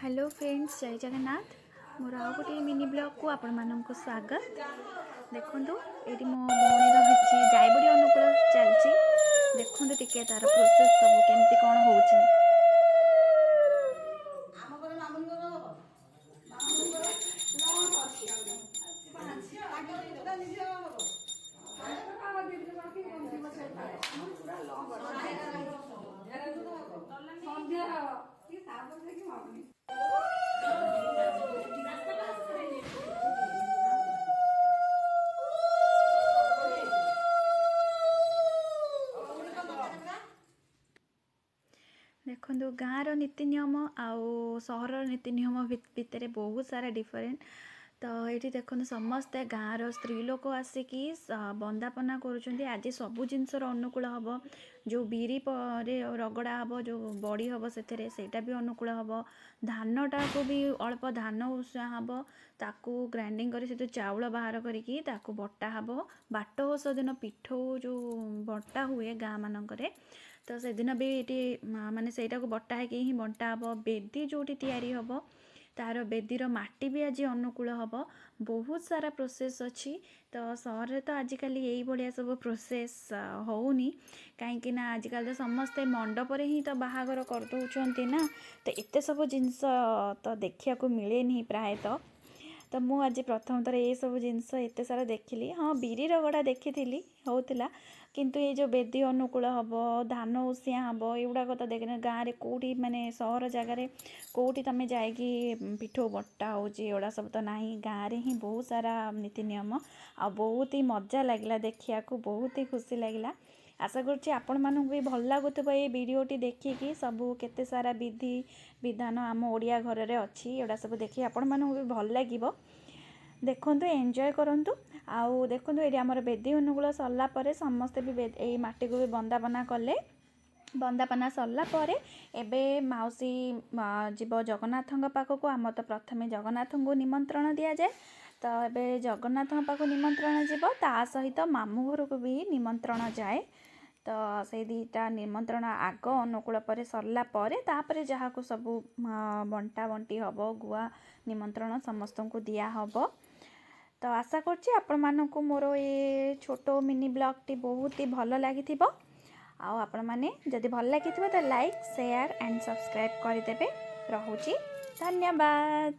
Hello friends, जय जगन्नाथ। मोर आउ गोटे मिनी ब्लॉग को आपण मानक स्वागत। देखो ये मो भौणी जायबड़ी अनुकूल चलती। देखो टिके तार प्रोसेस सब केमती कौन हो। देखो गाँव नीति नियम आउ सहर नीति नियम भितर बहुत सारा डिफरेंट। तो ये देखो समस्ते गाँव स्त्री लोक आसिकी बंदापना करुँच। आज सबू जिनसर अनुकूल हम जो बिरी रगड़ा हम जो बड़ी हम सेटा भी अनुकूल हम। धानटा को भी अल्प धान उषा हम ताकू ग्राइंडिंग कर चाउल बाहर करके बटा हम। बाट वर्ष दिन पिठौ जो बटा हुए गाँ मानक तो से दिन भी ये माने से बटा ही बंटा हम। बेदी जोटी तैयारी हम तार बेदीर माटी भी आज अनुकूल हम। बहुत सारा प्रोसेस अच्छी। तो सहर तो आजिकल यही भाया सब प्रोसेस होनी कहीं आजिकल तो समस्ते मंडप ही तो बाहागर करदे ना। तो एत सब जिनस तो देखा मिले नहीं प्राय। तो मु आज प्रथम थर ये सब जिनस एत सारा देखिली। हाँ बिरी रगड़ा देखी होता किंतु ये जो बेदी अनुकूल हम धान उसिया हम एगुड़ाक तो देख गाँव में कौटी माने सहर जगार कौटी तुम जाकि पिठो बटा होड़ा सब तो नहीं। गाँव में ही बहुत सारा नीति नियम आ बहुत ही मजा लगे देखा बहुत ही खुशी लगे। आशा करुँची आपण मानू भी भल लगुव ये वीडियोटी देखिकी सबू केते सारा विधि विधान आम ओडिया घर में अच्छी एड़ा सब देखिए आपण मानू भी भल लगिवो। देखंतु एंजॉय करंतु। आउ देखंतु ये आमर बेदी अनुकूल सरला परे समस्ते भी ये माटी को भी बंदापना कले। बंदापना सरला परे एबे माउसी जीव जगन्नाथ पाखक आम तो प्रथमे जगन्नाथ को निमंत्रण दि जाए। तो एबे जगन्नाथ पाखक निमंत्रण जीव ता सहित मामू घर को भी निमंत्रण जाए। तो से दीटा निमंत्रण आग अनुकूल पर सरला परे तापरे जहाँ को सब बंटा बंटी हम गुआ निमंत्रण समस्त को दिया हब। तो आशा करछि आपण मानकु मोर ये छोटो मिनी ब्लॉग टी बहुत ही भल लगी। आपण माने जदि भल लगी तो लाइक शेयर एंड सब्सक्राइब करदेवे। रहुछि धन्यवाद।